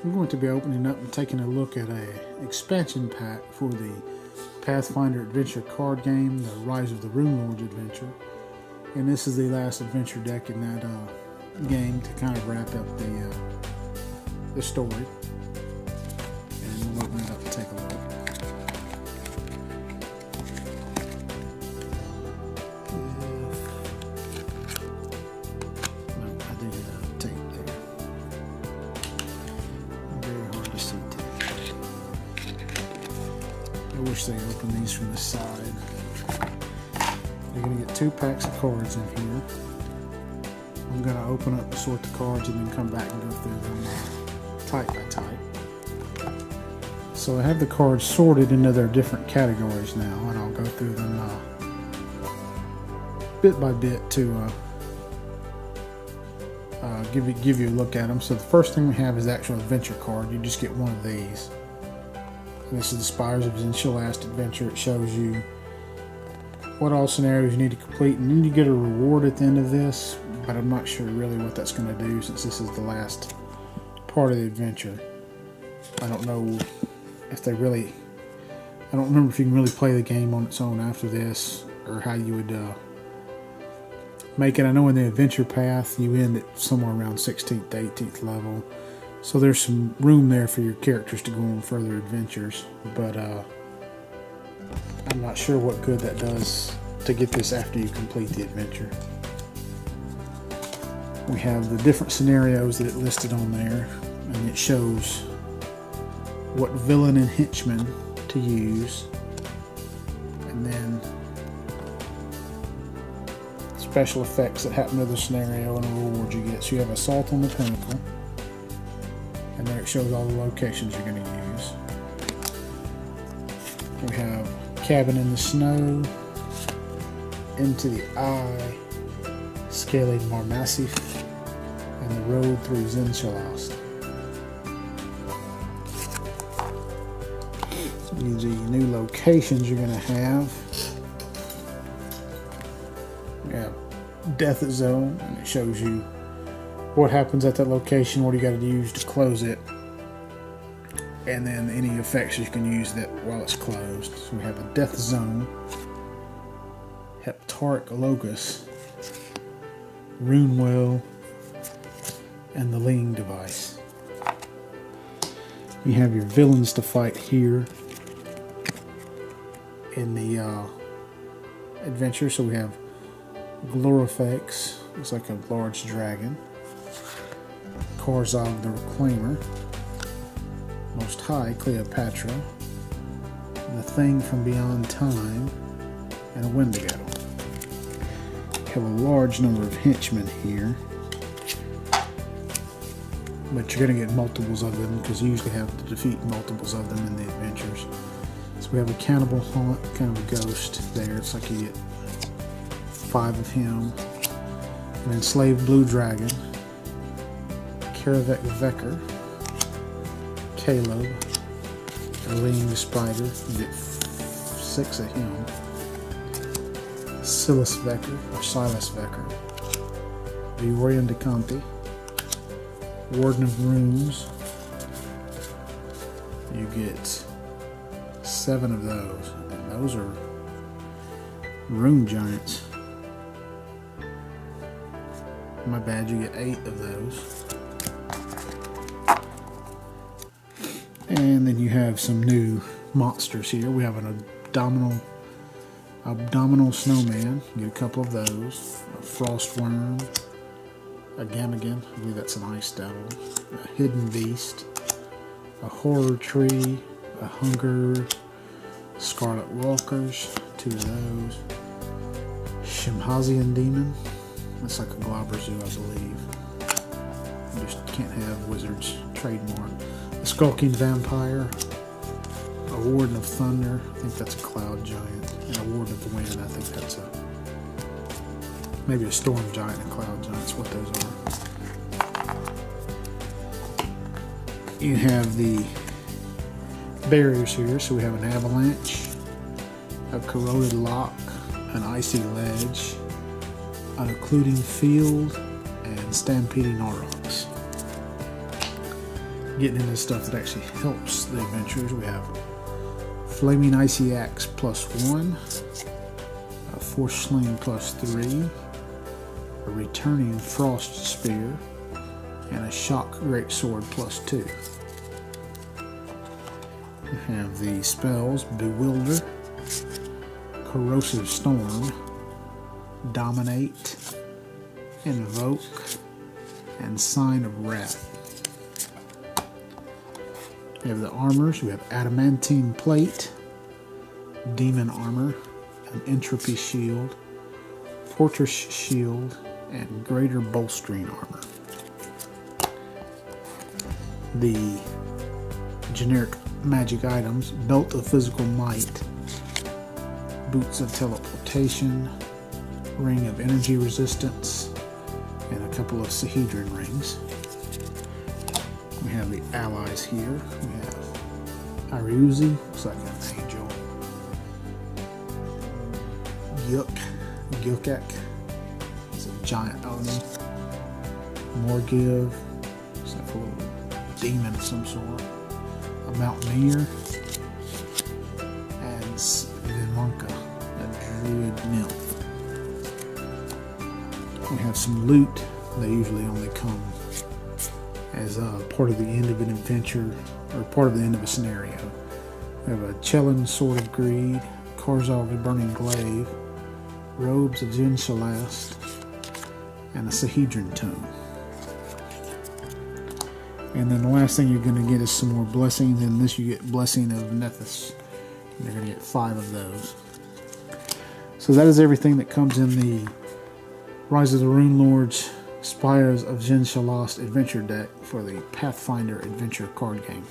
I'm going to be opening up and taking a look at an expansion pack for the Pathfinder adventure card game, the Rise of the Runelords adventure. And this is the last adventure deck in that game to kind of wrap up the story. And we'll open it up and take a look. I wish they opened these from the side. You're going to get 2 packs of cards in here. I'm going to open up and sort the cards and then come back and go through them type by type. So I have the cards sorted into their different categories now, and I'll go through them bit by bit to give you a look at them. So the first thing we have is the actual adventure card. You just get one of these. This is the Spires of Xin Shalast adventure. It shows you what all scenarios you need to complete, and then you get a reward at the end of this, but I'm not sure really what that's going to do since this is the last part of the adventure. I don't know if they really... I don't remember if you can really play the game on its own after this, or how you would make it. I know in the adventure path you end at somewhere around 16th to 18th level. So there's some room there for your characters to go on further adventures, but I'm not sure what good that does to get this after you complete the adventure. We have the different scenarios that it listed on there, and it shows what villain and henchman to use, and then special effects that happen to the scenario and the rewards you get. So you have Assault on the Pinnacle. And there it shows all the locations you're going to use. We have Cabin in the Snow, Into the Eye, Scaling Marmassif, and The Road Through Xin Shalast. These are your new locations you're going to have. We have Death Zone, and it shows you what happens at that location, what you got to use to close it, and then any effects you can use that while it's closed. So we have a Death Zone, Heptaric Locus, Runewell, and the Leaning Device. You have your villains to fight here in the adventure. So we have Glorifex, it's like a large dragon. Karzog the Reclaimer, Most High Cleopatra, The Thing from Beyond Time, and a Wendigo. We have a large number of henchmen here, but you're going to get multiples of them because you usually have to defeat multiples of them in the adventures. So we have a Cannibal Haunt, kind of a ghost there. It's like you get 5 of him. An Enslaved Blue Dragon, Karavek Vecker, Caleb, Arlene the Spider, you get 6 of him, Silas Vecker, Viorian de Conti, Warden of Runes, you get 7 of those, and those are rune giants. My bad, you get 8 of those. And then you have some new monsters here. We have an abdominal snowman. You get a couple of those. A frost worm. A gamagan. I believe that's an ice devil. A hidden beast. A horror tree. A hunger. Scarlet walkers. 2 of those. Shimhazian demon. That's like a Globberzoo, I believe. You just can't have wizards trademark. A Skulking Vampire, a Warden of Thunder, I think that's a Cloud Giant, and a Warden of the Wind, I think that's maybe a Storm Giant and Cloud Giant's what those are. You have the barriers here, so we have an Avalanche, a Corroded Lock, an Icy Ledge, an Occluding Field, and Stampeding Aurochs. getting into stuff that actually helps the adventurers. We have Flaming Icy Axe +1, a Force Sling +3, a Returning Frost Spear, and a Shock Greatsword +2. We have the spells Bewilder, Corrosive Storm, Dominate, Invoke, and Sign of Wrath. We have the armors. We have Adamantine Plate, Demon Armor, an Entropy Shield, Fortress Shield, and Greater Bolstering Armor. The generic magic items: Belt of Physical Might, Boots of Teleportation, Ring of Energy Resistance, and a couple of Sahedron rings. We have the allies here. We have Ariuzi, looks like an angel. Gyukek, it's a giant Oni. Morgiv, looks like a little demon of some sort. A Mountaineer. And Vimonka, a druid nymph. We have some loot. They usually only come as part of the end of an adventure, or part of the end of a scenario. We have a Chellan Sword of Greed, Karzov the Burning Glaive, Robes of Xin Shalast, and a Sahedron Tome. And then the last thing you're going to get is some more blessings. In this you get Blessing of Nethys. You're going to get 5 of those. So that is everything that comes in the Rise of the Runelords Spires of Xin Shalast adventure deck for the Pathfinder adventure card game.